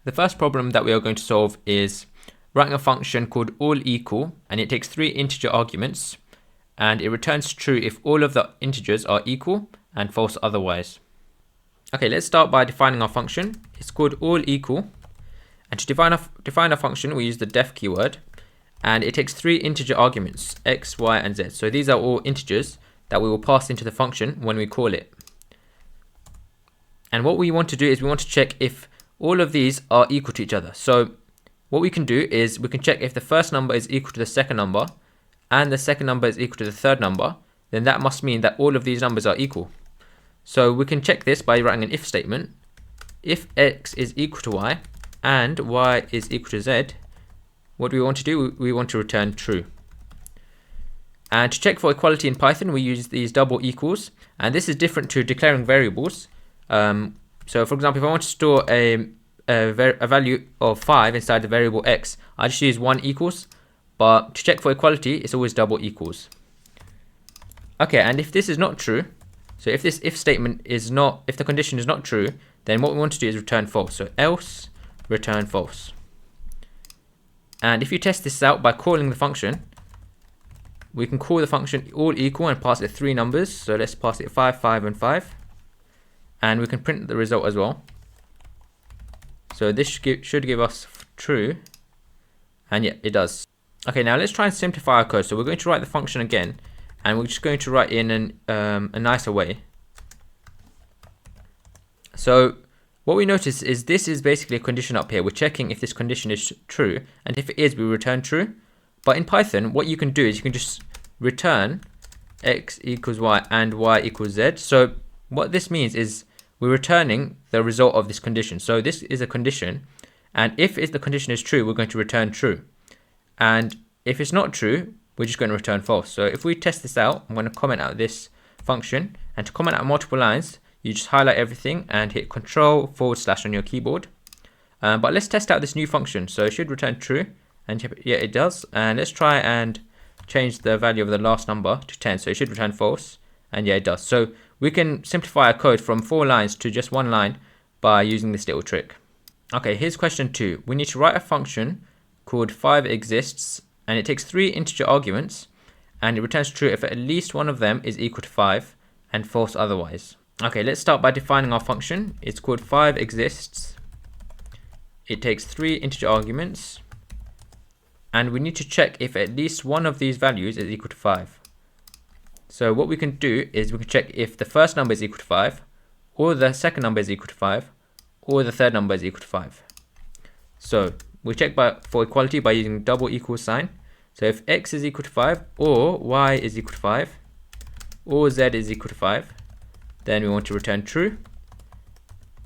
The first problem that we are going to solve is writing a function called all_equal, and it takes 3 integer arguments and it returns true if all of the integers are equal and false otherwise. Okay, let's start by defining our function. It's called all_equal, and to define a function we use the def keyword, and it takes 3 integer arguments, x, y and z. So these are all integers that we will pass into the function when we call it. And what we want to do is we want to check if all of these are equal to each other. So what we can do is we can check if the first number is equal to the second number and the second number is equal to the third number, then that must mean that all of these numbers are equal. So we can check this by writing an if statement. If x is equal to y and y is equal to z, what do we want to do? We want to return true. And to check for equality in Python, we use these double equals, and this is different to declaring variables. So for example, if I want to store a value of 5 inside the variable x, I just use 1 equals, but to check for equality, it's always double equals. Okay, and if this is not true, so if this if statement is not, if the condition is not true, then what we want to do is return false. So else return false. And if you test this out by calling the function, we can call the function all_equal and pass it 3 numbers. So let's pass it 5, 5 and 5. And we can print the result as well. So this should give us true, and yeah, it does. Okay, now let's try and simplify our code. So we're going to write the function again, and we're just going to write in a nicer way. So what we notice is this is basically a condition up here. We're checking if this condition is true, and if it is, we return true. But in Python, what you can do is you can just return x equals y and y equals z. So what this means is we're returning the result of this condition. So this is a condition, and if the condition is true, we're going to return true. And if it's not true, we're just going to return false. So if we test this out, I'm going to comment out this function, and to comment out multiple lines, you just highlight everything and hit Control// on your keyboard. But let's test out this new function. So it should return true, and yeah, it does. And let's try and change the value of the last number to 10. So it should return false, and yeah, it does. So we can simplify our code from 4 lines to just 1 line by using this little trick. Okay, here's question 2. We need to write a function called 5exists, and it takes 3 integer arguments, and it returns true if at least one of them is equal to 5 and false otherwise. Okay, let's start by defining our function. It's called 5exists. It takes 3 integer arguments, and we need to check if at least one of these values is equal to 5. So what we can do is we can check if the first number is equal to 5, or the second number is equal to 5, or the third number is equal to 5. So we check for equality by using double equal sign. So if x is equal to 5, or y is equal to 5, or z is equal to 5, then we want to return true.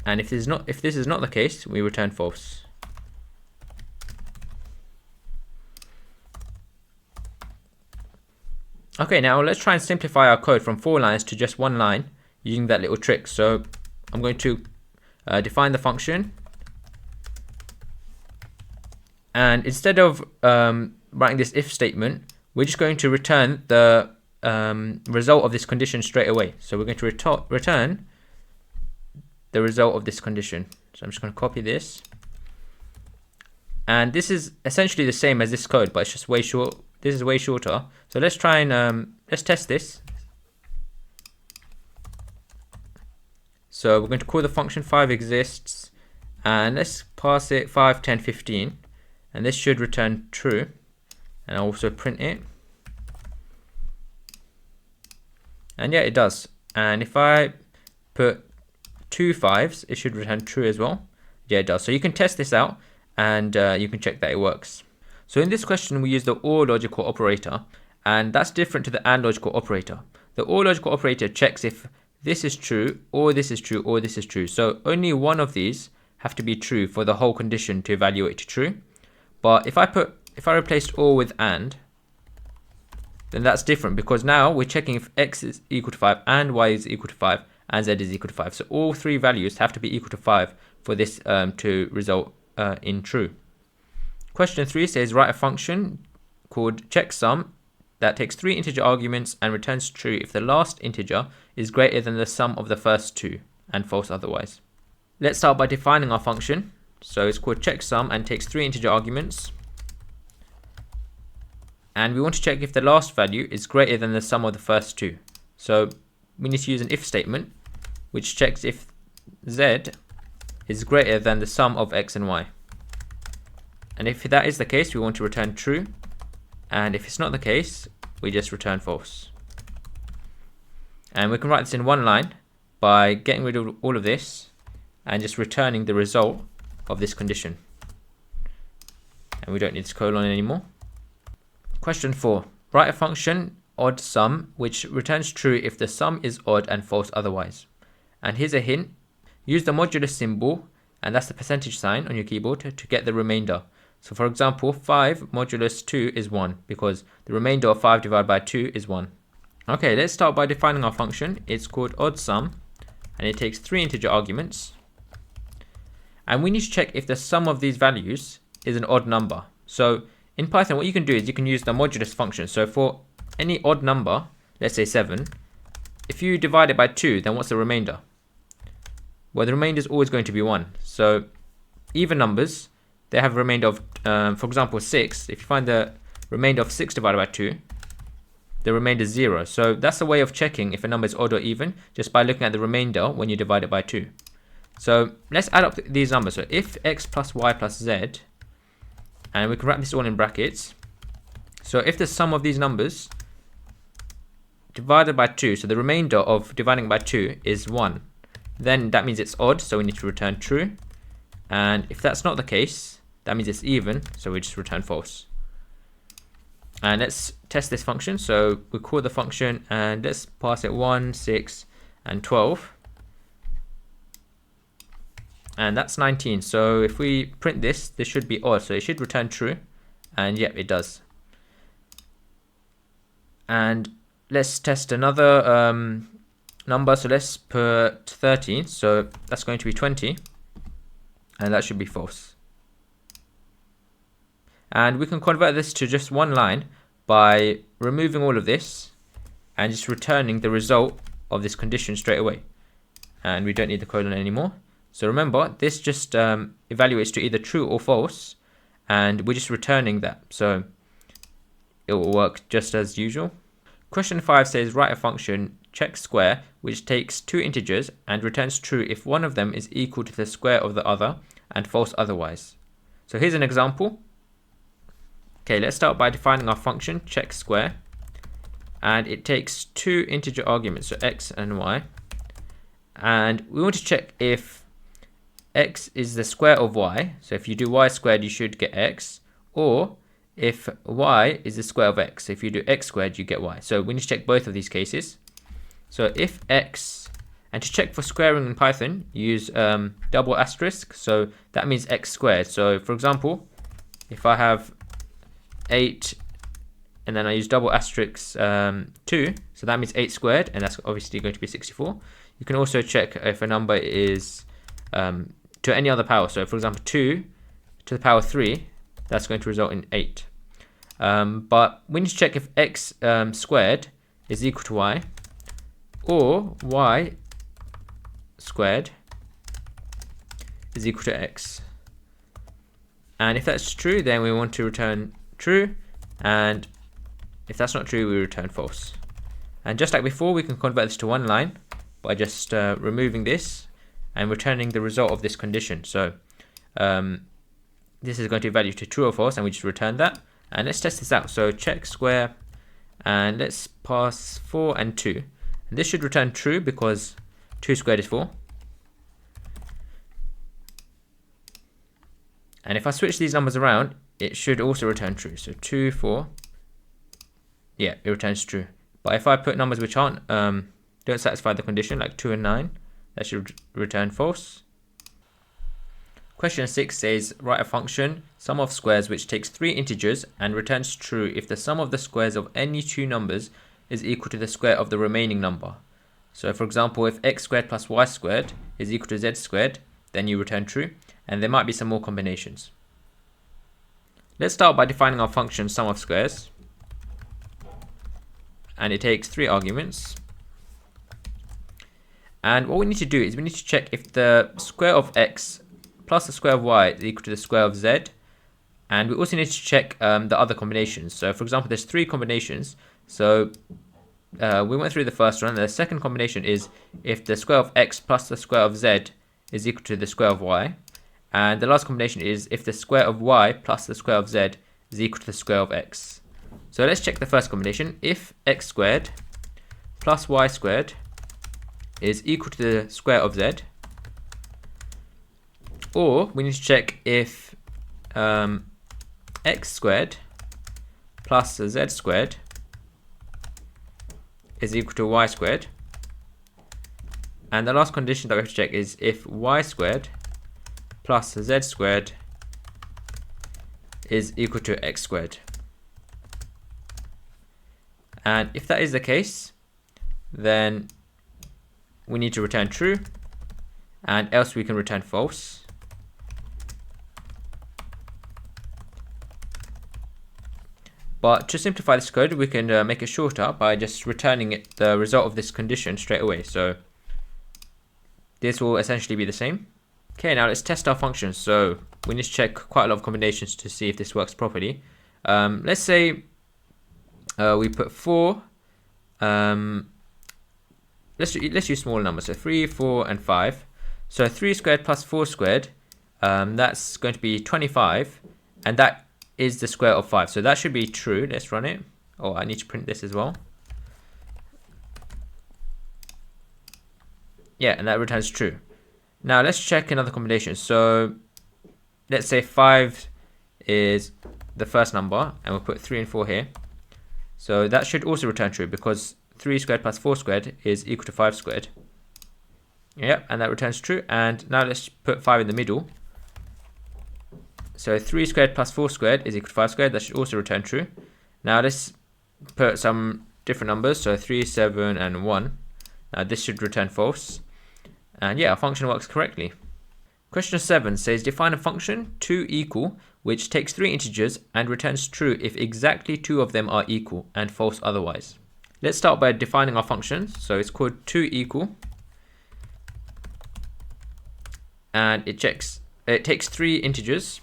And if this is not the case, we return false. Okay, now let's try and simplify our code from 4 lines to just 1 line using that little trick. So I'm going to define the function, and instead of writing this if statement, we're just going to return the result of this condition straight away. So we're going to return the result of this condition. So I'm just going to copy this, and this is essentially the same as this code, but it's just way short. This is way shorter. So let's try and let's test this. So we're going to call the function 5exists, and let's pass it 5, 10, 15, and this should return true. And I'll also print it, and yeah, it does. And if I put 2 5s, it should return true as well. Yeah, it does. So you can test this out, and you can check that it works. So in this question, we use the OR logical operator, and that's different to the AND logical operator. The OR logical operator checks if this is true, or this is true, or this is true. So only one of these have to be true for the whole condition to evaluate to true. But if I replaced OR with AND, then that's different, because now we're checking if x is equal to 5 and y is equal to 5 and z is equal to 5. So all 3 values have to be equal to 5 for this to result in true. Question 3 says write a function called checksum that takes 3 integer arguments and returns true if the last integer is greater than the sum of the first 2 and false otherwise. Let's start by defining our function. So it's called checksum and takes 3 integer arguments. And we want to check if the last value is greater than the sum of the first two. So we need to use an if statement, which checks if z is greater than the sum of x and y. And if that is the case, we want to return true. And if it's not the case, we just return false. And we can write this in one line by getting rid of all of this and just returning the result of this condition. And we don't need this colon anymore. Question 4. Write a function odd sum which returns true if the sum is odd and false otherwise. And here's a hint. Use the modulus symbol, and that's the percentage sign on your keyboard, to get the remainder. So for example, 5 modulus 2 is 1 because the remainder of 5 divided by 2 is 1. Okay, let's start by defining our function. It's called odd sum and it takes 3 integer arguments. And we need to check if the sum of these values is an odd number. So in Python, what you can do is you can use the modulus function. So for any odd number, let's say 7, if you divide it by 2, then what's the remainder? Well, the remainder is always going to be 1. So even numbers, they have a remainder of, for example, 6. If you find the remainder of 6 divided by 2, the remainder is 0. So that's a way of checking if a number is odd or even, just by looking at the remainder when you divide it by 2. So let's add up these numbers. So if x plus y plus z, and we can wrap this all in brackets. So if the sum of these numbers divided by 2, so the remainder of dividing by 2 is 1, then that means it's odd, so we need to return true. And if that's not the case, that means it's even, so we just return false. And let's test this function. So we call the function and let's pass it 1, 6, and 12. And that's 19. So if we print this, this should be odd. So it should return true. And yep, it does. And let's test another number. So let's put 13. So that's going to be 20. And that should be false. And we can convert this to just one line by removing all of this and just returning the result of this condition straight away. And we don't need the colon anymore. So remember, this just evaluates to either true or false, and we're just returning that. So it will work just as usual. Question 5 says write a function check square which takes 2 integers and returns true if one of them is equal to the square of the other and false otherwise. So here's an example. Okay, let's start by defining our function check square, and it takes 2 integer arguments, so x and y, and we want to check if x is the square of y. So if you do y squared, you should get x, or if y is the square of x. So if you do x squared, you get y. So we need to check both of these cases. So if x, and to check for squaring in Python, use double asterisk. So that means x squared. So for example, if I have 8 and then I use double asterisk 2, so that means 8 squared, and that's obviously going to be 64. You can also check if a number is to any other power. So for example, 2 to the power 3, that's going to result in 8. But we need to check if x squared is equal to y, or y squared is equal to x. And if that's true, then we want to return true, and if that's not true, we return false. And just like before, we can convert this to one line by just removing this and returning the result of this condition. So this is going to value to true or false, and we just return that. And let's test this out. So check square, and let's pass 4 and 2. And this should return true because 2 squared is 4. And if I switch these numbers around, it should also return true. So 2, 4, yeah, it returns true. But if I put numbers which aren't don't satisfy the condition, like 2 and 9, that should return false. Question 6 says write a function sum of squares which takes 3 integers and returns true if the sum of the squares of any 2 numbers is equal to the square of the remaining number. So for example, if x squared plus y squared is equal to z squared, then you return true, and there might be some more combinations. Let's start by defining our function sum of squares, and it takes 3 arguments. And what we need to do is we need to check if the square of x plus the square of y is equal to the square of z. And we also need to check the other combinations. So for example, there's 3 combinations. So we went through the first one. The second combination is if the square of x plus the square of z is equal to the square of y. And the last combination is if the square of y plus the square of z is equal to the square of x. So let's check the first combination. If x squared plus y squared is equal to the square of z, or we need to check if x squared plus z squared is equal to y squared. And the last condition that we have to check is if y squared plus z squared is equal to x squared. And if that is the case, then we need to return true, and else we can return false. But to simplify this code, we can make it shorter by just returning the result of this condition straight away. So this will essentially be the same. Okay, now let's test our functions. So we need to check quite a lot of combinations to see if this works properly. Let's say we put 4. Let's use small numbers. So 3, 4, and 5. So 3 squared plus 4 squared, that's going to be 25, and that is the square of 5. So that should be true. Let's run it. Oh, I need to print this as well. Yeah, and that returns true. Now let's check another combination. So let's say 5 is the first number, and we'll put 3 and 4 here. So that should also return true because 3 squared plus 4 squared is equal to 5 squared. Yep, and that returns true. And now let's put 5 in the middle. So 3 squared plus 4 squared is equal to 5 squared. That should also return true. Now let's put some different numbers. So 3, 7, and 1. Now this should return false. And yeah, our function works correctly. Question 7 says define a function 2 equal which takes 3 integers and returns true if exactly 2 of them are equal and false otherwise. Let's start by defining our function. So it's called 2 equal, and it takes 3 integers,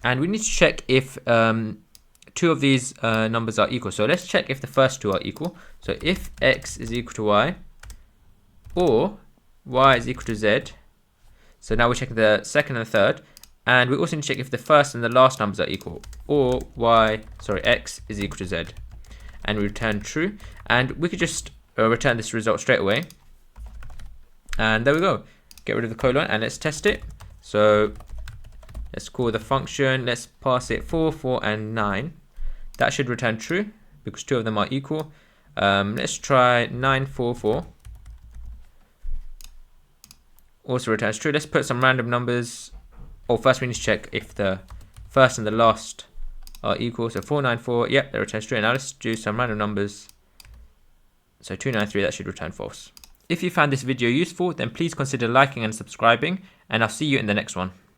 and we need to check if 2 of these numbers are equal. So let's check if the first 2 are equal. So if x is equal to y, or y is equal to z. So now we're checking the second and the third, and we also need to check if the first and the last numbers are equal, or x is equal to z, and we return true. And we could just return this result straight away, and there we go. Get rid of the colon and let's test it. So let's call the function, let's pass it 4, 4, and 9. That should return true because 2 of them are equal. Let's try 9, 4, 4. Also returns true. Let's put some random numbers. Oh, first we need to check if the first and the last are equal. So 4, 9, 4. Yep, that returns true. Now let's do some random numbers. So 2, 9, 3. That should return false. If you found this video useful, then please consider liking and subscribing, and I'll see you in the next one.